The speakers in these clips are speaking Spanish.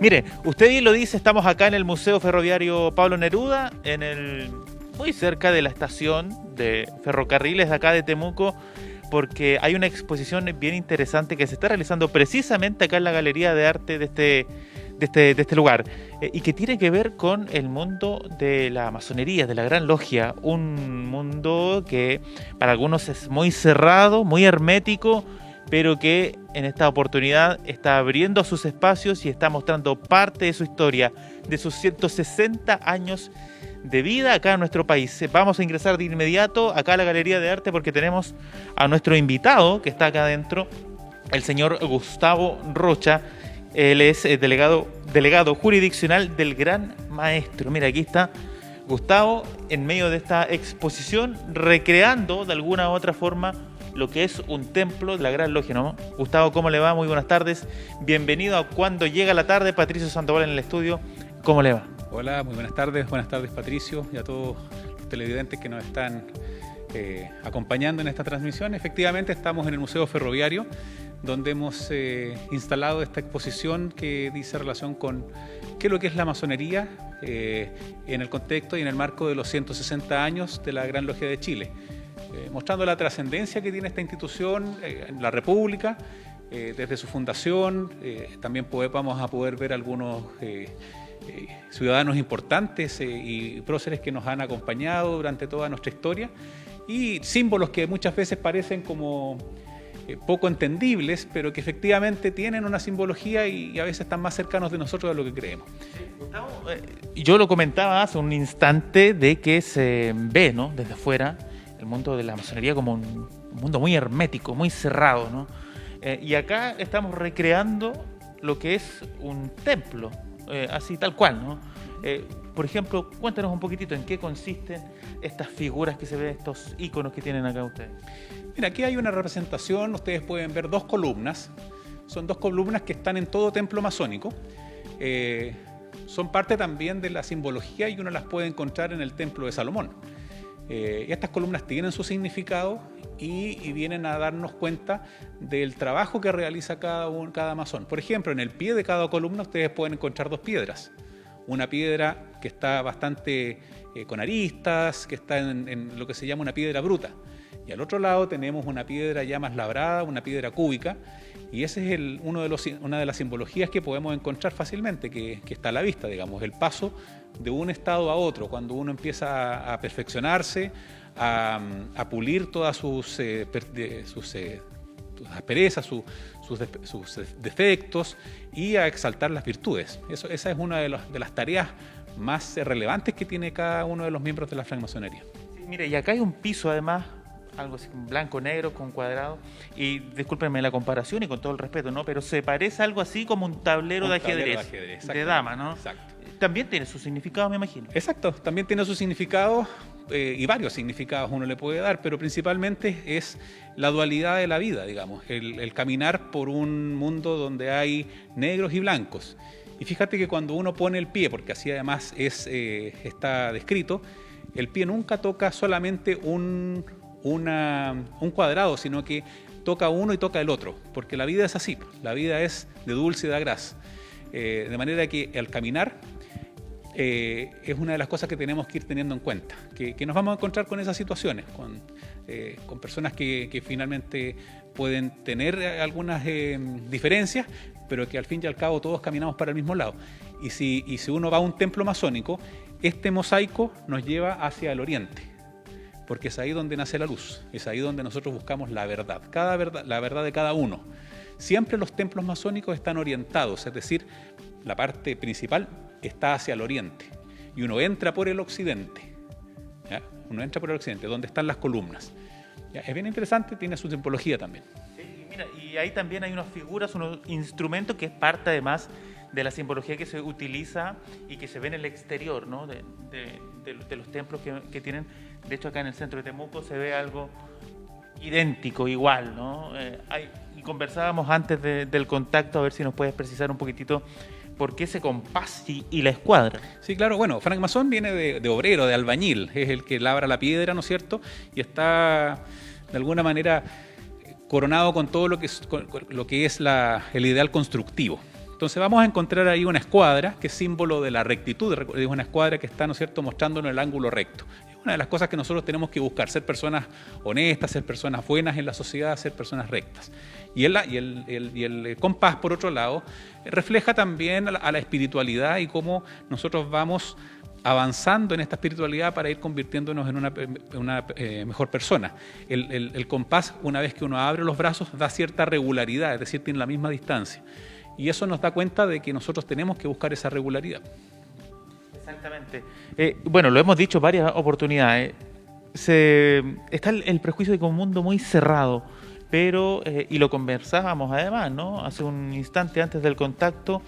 Mire, usted bien lo dice, estamos acá en el Museo Ferroviario Pablo Neruda, muy cerca de la estación de ferrocarriles de acá de Temuco, porque hay una exposición bien interesante que se está realizando precisamente acá en la Galería de Arte de este lugar, y que tiene que ver con el mundo de la masonería, de la Gran Logia, un mundo que para algunos es muy cerrado, muy hermético, pero que en esta oportunidad está abriendo sus espacios y está mostrando parte de su historia, de sus 160 años de vida acá en nuestro país. Vamos a ingresar de inmediato acá a la Galería de Arte porque tenemos a nuestro invitado que está acá adentro, el señor Gustavo Rocha. Él es delegado jurisdiccional del Gran Maestro. Mira, aquí está Gustavo en medio de esta exposición, recreando de alguna u otra forma lo que es un templo de la Gran Logia, ¿no? Gustavo, ¿cómo le va? Muy buenas tardes. Bienvenido a Cuando Llega la Tarde. Patricio Sandoval en el estudio. ¿Cómo le va? Hola, muy buenas tardes. Buenas tardes, Patricio, y a todos los televidentes que nos están acompañando en esta transmisión. Efectivamente, estamos en el Museo Ferroviario, donde hemos instalado esta exposición que dice relación con qué es lo que es la masonería en el contexto y en el marco de los 160 años de la Gran Logia de Chile. Mostrando la trascendencia que tiene esta institución en la República, desde su fundación. También vamos a poder ver algunos ciudadanos importantes y próceres que nos han acompañado durante toda nuestra historia, y símbolos que muchas veces parecen como poco entendibles, pero que efectivamente tienen una simbología y a veces están más cercanos de nosotros de lo que creemos. Gustavo, yo lo comentaba hace un instante de que se ve, ¿no?, desde afuera el mundo de la masonería como un mundo muy hermético, muy cerrado, ¿no? Y acá estamos recreando lo que es un templo, así tal cual, ¿no? Por ejemplo, cuéntanos un poquitito en qué consisten estas figuras que se ven, estos íconos que tienen acá ustedes. Mira, aquí hay una representación, ustedes pueden ver dos columnas, son dos columnas que están en todo templo masónico, son parte también de la simbología y uno las puede encontrar en el templo de Salomón. Y estas columnas tienen su significado y vienen a darnos cuenta del trabajo que realiza cada masón. Por ejemplo, en el pie de cada columna ustedes pueden encontrar dos piedras. Una piedra que está bastante con aristas, que está en lo que se llama una piedra bruta. Y al otro lado tenemos una piedra ya más labrada, una piedra cúbica, y ese es una de las simbologías que podemos encontrar fácilmente, que está a la vista, digamos, el paso de un estado a otro, cuando uno empieza a perfeccionarse, a pulir todas sus asperezas, sus defectos, y a exaltar las virtudes. Esa es una de las tareas más relevantes que tiene cada uno de los miembros de la francmasonería. Sí, mire, y acá hay un piso además, algo así, blanco, negro, con cuadrado, y discúlpenme la comparación y con todo el respeto, ¿no?, pero se parece algo así como un tablero de ajedrez, de dama, ¿no? Exacto. También tiene su significado, me imagino. Exacto, también tiene su significado y varios significados uno le puede dar, pero principalmente es la dualidad de la vida, digamos, el caminar por un mundo donde hay negros y blancos. Y fíjate que cuando uno pone el pie, porque así además está descrito, el pie nunca toca solamente un cuadrado, sino que toca uno y toca el otro, porque la vida es así, la vida es de dulce y de agraz. De manera que al caminar es una de las cosas que tenemos que ir teniendo en cuenta, que nos vamos a encontrar con esas situaciones, con personas que finalmente pueden tener algunas diferencias, pero que al fin y al cabo todos caminamos para el mismo lado. Y si uno va a un templo masónico, este mosaico nos lleva hacia el oriente, porque es ahí donde nace la luz, es ahí donde nosotros buscamos la verdad, la verdad de cada uno. Siempre los templos masónicos están orientados, es decir, la parte principal está hacia el oriente y uno entra por el occidente, ¿ya? Uno entra por el occidente, donde están las columnas. ¿Ya? Es bien interesante, tiene su simbología también. Sí, mira, y ahí también hay unas figuras, unos instrumentos que es parte además de la simbología que se utiliza y que se ve en el exterior, ¿no?, de los templos que tienen. De hecho, acá en el centro de Temuco se ve algo idéntico, igual, ¿no? Y conversábamos antes del contacto, a ver si nos puedes precisar un poquitito por qué ese compás y la escuadra. Sí, claro, bueno, francmasón viene de obrero, de albañil, es el que labra la piedra, ¿no es cierto? Y está, de alguna manera, coronado con todo lo que es el ideal constructivo. Entonces vamos a encontrar ahí una escuadra que es símbolo de la rectitud, es una escuadra que está, ¿no es cierto?, mostrándonos el ángulo recto. Es una de las cosas que nosotros tenemos que buscar, ser personas honestas, ser personas buenas en la sociedad, ser personas rectas. Y el compás, por otro lado, refleja también a la espiritualidad y cómo nosotros vamos avanzando en esta espiritualidad para ir convirtiéndonos en una mejor persona. El compás, una vez que uno abre los brazos, da cierta regularidad, es decir, tiene la misma distancia. Y eso nos da cuenta de que nosotros tenemos que buscar esa regularidad. Exactamente. Bueno, lo hemos dicho varias oportunidades. Está el prejuicio de que un mundo muy cerrado, pero, y lo conversábamos además, ¿no?, hace un instante antes del contacto,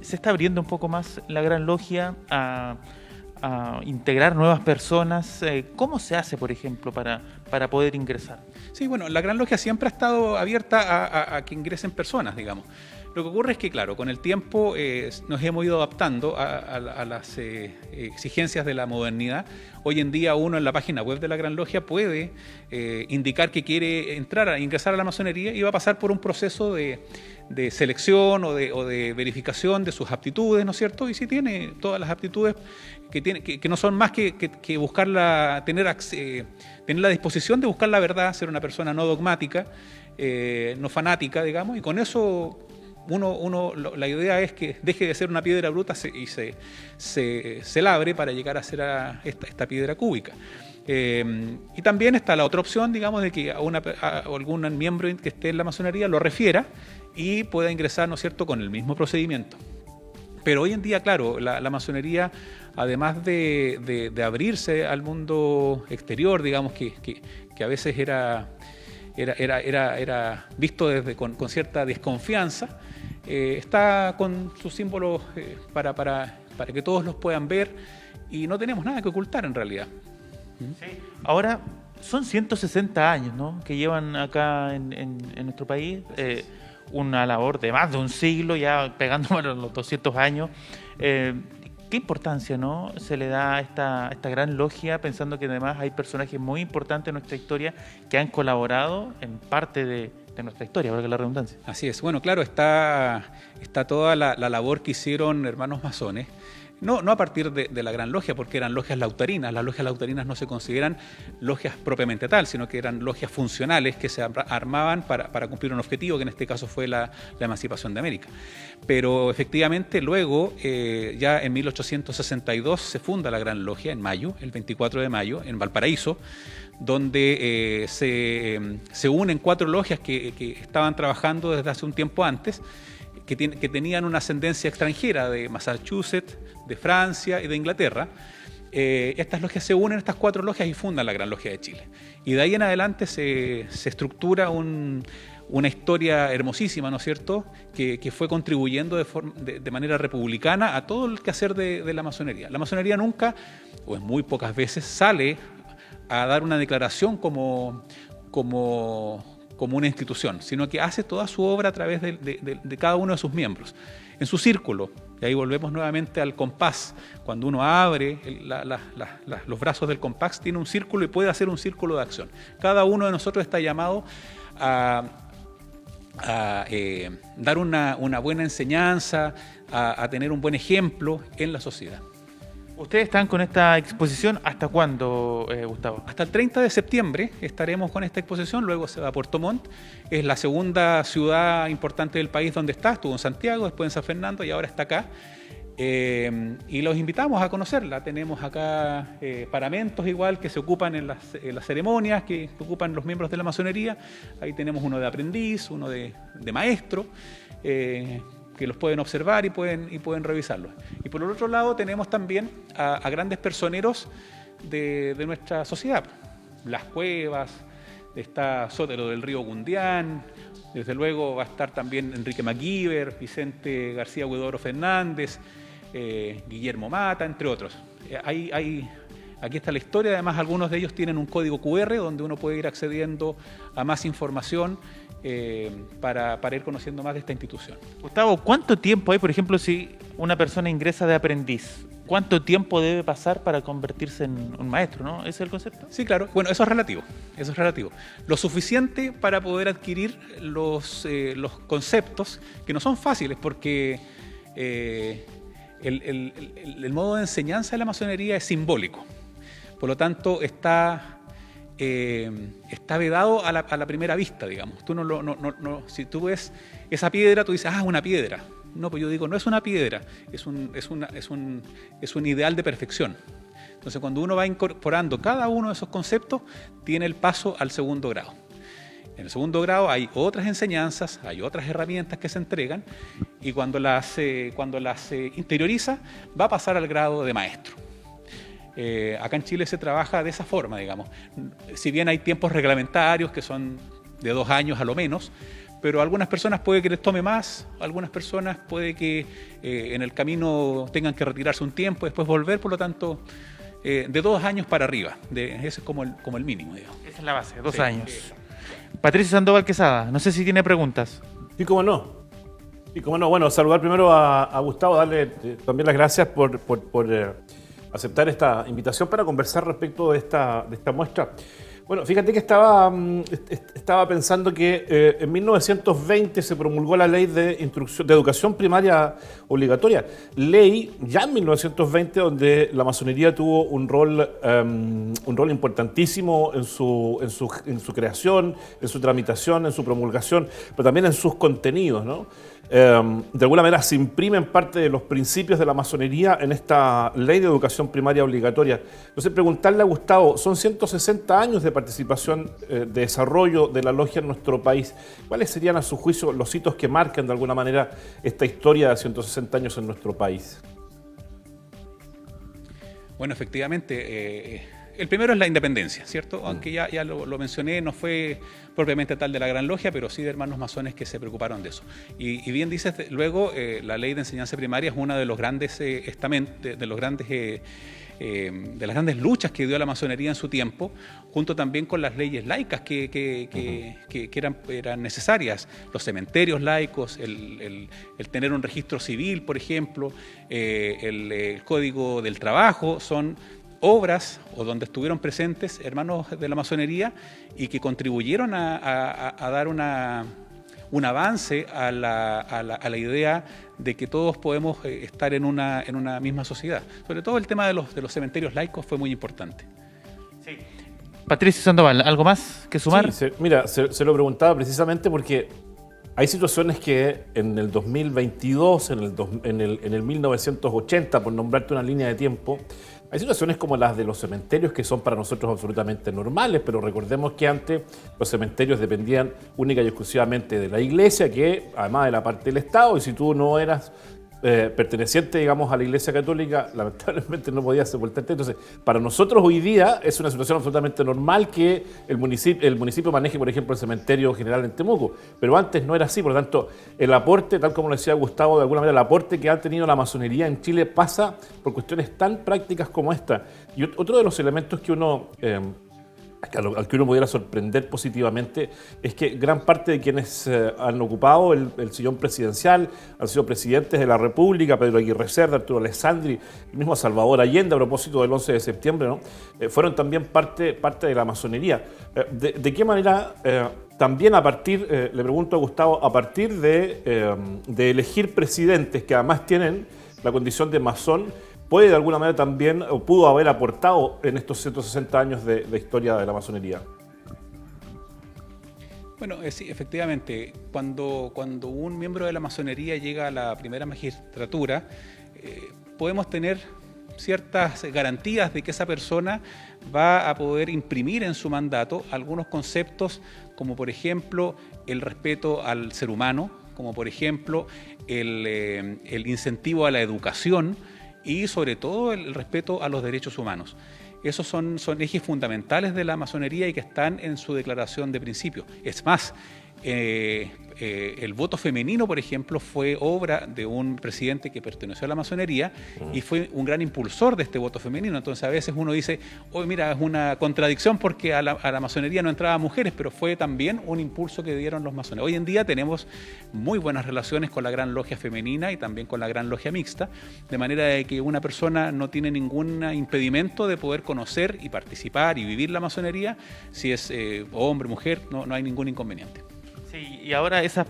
se está abriendo un poco más la Gran Logia a integrar nuevas personas. ¿Cómo se hace, por ejemplo, para poder ingresar? Sí, bueno, la Gran Logia siempre ha estado abierta a que ingresen personas, digamos. Lo que ocurre es que, claro, con el tiempo nos hemos ido adaptando a las exigencias de la modernidad. Hoy en día uno en la página web de la Gran Logia puede indicar que quiere ingresar a la masonería y va a pasar por un proceso de selección o de verificación de sus aptitudes, ¿no es cierto? Y si tiene todas las aptitudes que no son más que tener la disposición de buscar la verdad, ser una persona no dogmática, no fanática, digamos, y con eso la idea es que deje de ser una piedra bruta y se labre para llegar a ser esta piedra cúbica. Y también está la otra opción, digamos, de que algún miembro que esté en la masonería lo refiera y pueda ingresar, ¿no es cierto?, con el mismo procedimiento. Pero hoy en día, claro, la masonería, además de abrirse al mundo exterior, digamos, que a veces era visto con cierta desconfianza, está con sus símbolos para que todos los puedan ver y no tenemos nada que ocultar en realidad. Sí. Ahora, son 160 años, ¿no?, que llevan acá en nuestro país, una labor de más de un siglo, ya pegando los 200 años. ¿Qué importancia, no, se le da a esta gran logia, pensando que además hay personajes muy importantes en nuestra historia que han colaborado en parte de nuestra historia, valga la redundancia? Así es. Bueno, claro, está toda la labor que hicieron hermanos masones. No a partir de la Gran Logia, porque eran logias lautarinas. Las logias lautarinas no se consideran logias propiamente tal, sino que eran logias funcionales que se armaban para cumplir un objetivo, que en este caso fue la emancipación de América. Pero efectivamente luego, ya en 1862, se funda la Gran Logia, en mayo, el 24 de mayo, en Valparaíso, donde se unen 4 logias que estaban trabajando desde hace un tiempo antes, que tenían una ascendencia extranjera de Massachusetts, de Francia y de Inglaterra. Estas logias se unen, estas 4 logias, y fundan la Gran Logia de Chile. Y de ahí en adelante se estructura una historia hermosísima, ¿no es cierto?, que fue contribuyendo de manera republicana a todo el quehacer de la masonería. La masonería nunca, o en muy pocas veces, sale a dar una declaración como una institución, sino que hace toda su obra a través de cada uno de sus miembros, en su círculo. Y ahí volvemos nuevamente al compás. Cuando uno abre los brazos del compás, tiene un círculo y puede hacer un círculo de acción. Cada uno de nosotros está llamado a dar una buena enseñanza, a tener un buen ejemplo en la sociedad. ¿Ustedes están con esta exposición hasta cuándo, Gustavo? Hasta el 30 de septiembre estaremos con esta exposición, luego se va a Puerto Montt. Es la segunda ciudad importante del país donde está. Estuvo en Santiago, después en San Fernando y ahora está acá. Y los invitamos a conocerla. Tenemos acá paramentos igual que se ocupan en las ceremonias, que ocupan los miembros de la masonería. Ahí tenemos uno de aprendiz, uno de maestro, que los pueden observar y pueden revisarlos. Y por el otro lado tenemos también a grandes personeros de nuestra sociedad. Las Cuevas, está Sotero del Río Gundián, desde luego va a estar también Enrique MacGyver, Vicente García Huidobro Fernández, Guillermo Mata, entre otros. Aquí está la historia, además algunos de ellos tienen un código QR donde uno puede ir accediendo a más información para ir conociendo más de esta institución. Gustavo, ¿cuánto tiempo hay, por ejemplo, si una persona ingresa de aprendiz? cuánto tiempo debe pasar para convertirse en un maestro, ¿no? ¿Ese es el concepto? Sí, claro. Bueno, eso es relativo. Eso es relativo. Lo suficiente para poder adquirir los conceptos, que no son fáciles, porque el modo de enseñanza de la masonería es simbólico. Por lo tanto, está vedado a la primera vista, digamos. Tú si tú ves esa piedra, tú dices, una piedra. No, pues yo digo, no es una piedra, es un ideal de perfección. Entonces, cuando uno va incorporando cada uno de esos conceptos, tiene el paso al segundo grado. En el segundo grado hay otras enseñanzas, hay otras herramientas que se entregan, y cuando las interioriza, va a pasar al grado de maestro. Acá en Chile se trabaja de esa forma, digamos. Si bien hay tiempos reglamentarios que son de 2 años a lo menos, pero a algunas personas puede que les tome más, a algunas personas puede que en el camino tengan que retirarse un tiempo, después volver, por lo tanto, de 2 años para arriba. Ese es como el mínimo, digamos. Esa es la base, 2 años. Patricio Sandoval Quesada, no sé si tiene preguntas. Sí, cómo no. Y cómo no. Bueno, saludar primero a Gustavo, darle también las gracias por aceptar esta invitación para conversar respecto de esta muestra. Bueno, fíjate que estaba pensando que en 1920 se promulgó la ley de educación primaria obligatoria. Ley ya en 1920 donde la masonería tuvo un rol importantísimo en su creación, en su tramitación, en su promulgación, pero también en sus contenidos, ¿no? De alguna manera se imprimen parte de los principios de la masonería en esta ley de educación primaria obligatoria. Entonces, preguntarle a Gustavo, son 160 años de participación, de desarrollo de la logia en nuestro país. ¿Cuáles serían, a su juicio, los hitos que marcan de alguna manera esta historia de 160 años en nuestro país? Bueno, efectivamente, el primero es la independencia, ¿cierto? Aunque ya lo mencioné, no fue propiamente tal de la Gran Logia, pero sí de hermanos masones que se preocuparon de eso. Y bien dices, luego la ley de enseñanza primaria es una de los grandes estamentos, de las grandes luchas que dio la masonería en su tiempo, junto también con las leyes laicas que eran necesarias, los cementerios laicos, el tener un registro civil, por ejemplo, el Código del Trabajo, son obras o donde estuvieron presentes hermanos de la masonería y que contribuyeron a dar un avance a la idea de que todos podemos estar en una misma sociedad. Sobre todo el tema de los cementerios laicos fue muy importante. Sí. Patricio Sandoval, ¿algo más que sumar? Sí, se lo preguntaba precisamente porque hay situaciones que en el 2022, en el 1980, por nombrarte una línea de tiempo, hay situaciones como las de los cementerios que son para nosotros absolutamente normales, pero recordemos que antes los cementerios dependían única y exclusivamente de la iglesia, que además de la parte del Estado, y si tú no eras perteneciente, digamos, a la Iglesia Católica, lamentablemente no podías sepultarte. Entonces, para nosotros hoy día es una situación absolutamente normal que el municipio maneje, por ejemplo, el cementerio general en Temuco, pero antes no era así. Por lo tanto, el aporte, tal como lo decía Gustavo, de alguna manera, el aporte que ha tenido la masonería en Chile pasa por cuestiones tan prácticas como esta. Y otro de los elementos que uno al que uno pudiera sorprender positivamente es que gran parte de quienes han ocupado el sillón presidencial han sido presidentes de la República, Pedro Aguirre Cerda, Arturo Alessandri, el mismo Salvador Allende, a propósito del 11 de septiembre, ¿no? Fueron también parte de la masonería. ¿De qué manera también le pregunto a Gustavo, a partir de elegir presidentes que además tienen la condición de masón, puede de alguna manera también, o pudo haber aportado en estos 160 años de historia de la masonería? Bueno, sí, efectivamente, cuando un miembro de la masonería llega a la primera magistratura, podemos tener ciertas garantías de que esa persona va a poder imprimir en su mandato algunos conceptos, como por ejemplo el respeto al ser humano, como por ejemplo el incentivo a la educación, y sobre todo el respeto a los derechos humanos. Esos son ejes fundamentales de la masonería y que están en su declaración de principios. Es más, el voto femenino, por ejemplo, fue obra de un presidente que perteneció a la masonería y fue un gran impulsor de este voto femenino. Entonces a veces uno dice, oye, mira, es una contradicción porque a la masonería no entraban mujeres, pero fue también un impulso que dieron los masones. Hoy en día tenemos muy buenas relaciones con la Gran Logia Femenina y también con la Gran Logia Mixta, de manera de que una persona no tiene ningún impedimento de poder conocer y participar y vivir la masonería, si es hombre, mujer, no hay ningún inconveniente. Sí, y ahora esas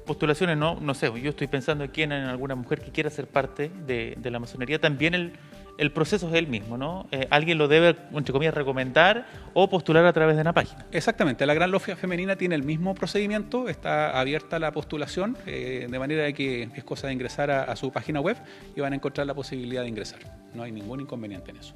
postulaciones, no sé, yo estoy pensando aquí en alguna mujer que quiera ser parte de la masonería, también el proceso es el mismo, ¿no? Alguien lo debe, entre comillas, recomendar o postular a través de una página. Exactamente, la Gran Logia Femenina tiene el mismo procedimiento, está abierta la postulación, de manera de que es cosa de ingresar a su página web y van a encontrar la posibilidad de ingresar. No hay ningún inconveniente en eso.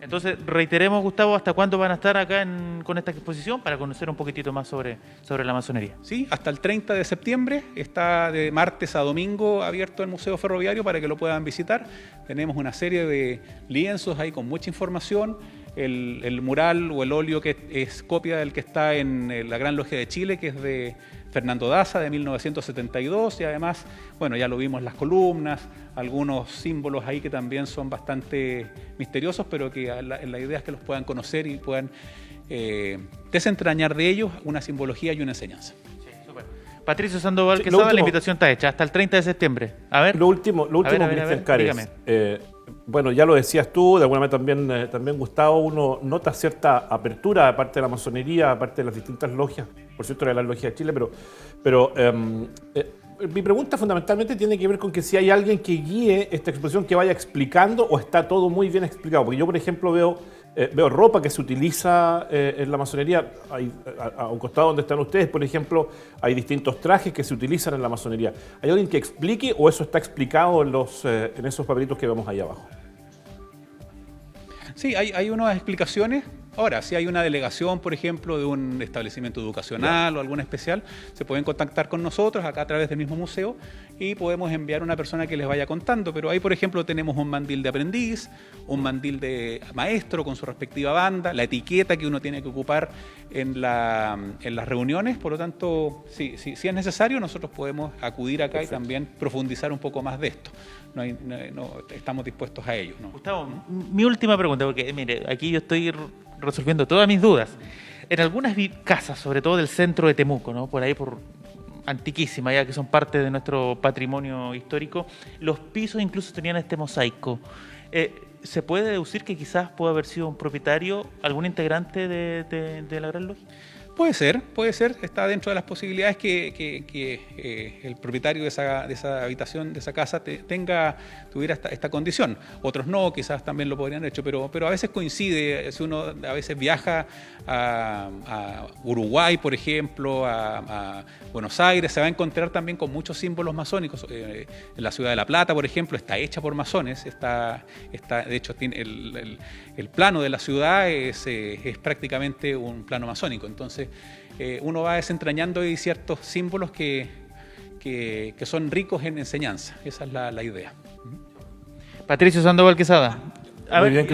Entonces, reiteremos, Gustavo, ¿hasta cuándo van a estar acá con esta exposición para conocer un poquitito más sobre la masonería? Sí, hasta el 30 de septiembre, está de martes a domingo abierto el Museo Ferroviario para que lo puedan visitar. Tenemos una serie de lienzos ahí con mucha información. El mural o el óleo que es copia del que está en la Gran Logia de Chile, que es de Fernando Daza, de 1972, y además, bueno, ya lo vimos, las columnas, algunos símbolos ahí que también son bastante misteriosos, pero que la idea es que los puedan conocer y puedan desentrañar de ellos una simbología y una enseñanza. Sí, súper. Patricio Sandoval Quesada, la invitación está hecha hasta el 30 de septiembre. A ver. Lo último, Cristian Cares. Bueno, ya lo decías tú, de alguna manera también Gustavo, uno nota cierta apertura de parte de la masonería, aparte de las distintas logias, por cierto, de la Logia de Chile, pero mi pregunta fundamentalmente tiene que ver con que si hay alguien que guíe esta exposición, que vaya explicando o está todo muy bien explicado. Porque yo, por ejemplo, veo ropa que se utiliza en la masonería. A un costado donde están ustedes, por ejemplo, hay distintos trajes que se utilizan en la masonería. ¿Hay alguien que explique o eso está explicado en esos papelitos que vemos ahí abajo? Sí, hay unas explicaciones. Ahora, si hay una delegación, por ejemplo, de un establecimiento educacional o alguna especial, se pueden contactar con nosotros acá a través del mismo museo y podemos enviar una persona que les vaya contando. Pero ahí, por ejemplo, tenemos un mandil de aprendiz, un mandil de maestro con su respectiva banda, la etiqueta que uno tiene que ocupar en las reuniones. Por lo tanto, si es necesario, nosotros podemos acudir acá. Perfecto. Y también profundizar un poco más de esto. Estamos dispuestos a ello, ¿no? Gustavo, mi última pregunta, porque mire, aquí yo estoy resolviendo todas mis dudas. En algunas casas, sobre todo del centro de Temuco, ¿no? Por ahí, por antiquísima, ya que son parte de nuestro patrimonio histórico, los pisos incluso tenían este mosaico. ¿Se puede deducir que quizás pueda haber sido un propietario, algún integrante de la Gran Logia? Puede ser, está dentro de las posibilidades que el propietario de esa habitación, de esa casa, tuviera esta condición. Otros no, quizás también lo podrían haber hecho, pero a veces coincide, si uno a veces viaja a Uruguay, por ejemplo, a Buenos Aires, se va a encontrar también con muchos símbolos masónicos. En la ciudad de La Plata, por ejemplo, está hecha por masones, de hecho tiene el plano de la ciudad es prácticamente un plano masónico. Entonces uno va desentrañando ahí ciertos símbolos que son ricos en enseñanza. Esa es la idea. Patricio Sandoval Quesada. A ver, bien,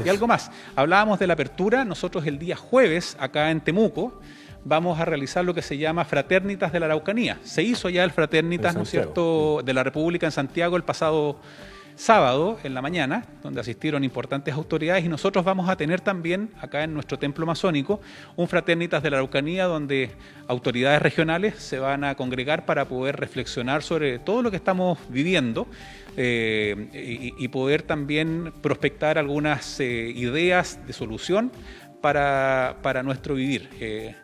y algo más. Hablábamos de la apertura. Nosotros el día jueves, acá en Temuco, vamos a realizar lo que se llama Fraternitas de la Araucanía. Se hizo ya el Fraternitas, ¿no es cierto?, de la República en Santiago el pasado sábado en la mañana, donde asistieron importantes autoridades, y nosotros vamos a tener también acá en nuestro templo masónico un Fraternitas de la Araucanía donde autoridades regionales se van a congregar para poder reflexionar sobre todo lo que estamos viviendo y poder también prospectar algunas ideas de solución para nuestro vivir,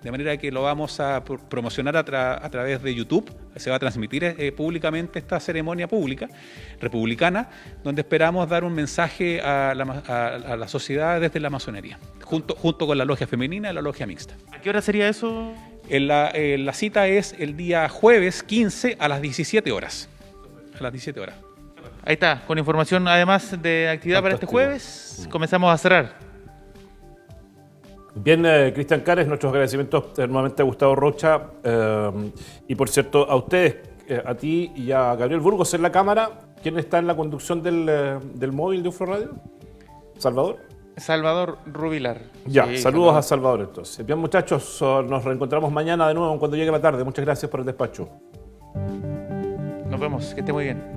de manera que lo vamos a promocionar a través de YouTube. Se va a transmitir públicamente esta ceremonia pública republicana, donde esperamos dar un mensaje a la sociedad desde la masonería, junto con la logia femenina y la logia mixta. ¿A qué hora sería eso? La cita es el día jueves 15 a las 17 horas. A las 17 horas. Ahí está, con información además de actividad. Fantástico. Para este jueves. Comenzamos a cerrar. Bien, Cristian Cares, nuestros agradecimientos nuevamente a Gustavo Rocha y por cierto a ustedes, a ti y a Gabriel Burgos en la cámara. ¿Quién está en la conducción del móvil de UFRO Radio? ¿Salvador? Salvador Rubilar. Ya, Sí, saludos Salvador. a Salvador entonces. Bien, muchachos, nos reencontramos mañana de nuevo cuando llegue la tarde. Muchas gracias por el despacho. Nos vemos, que esté muy bien.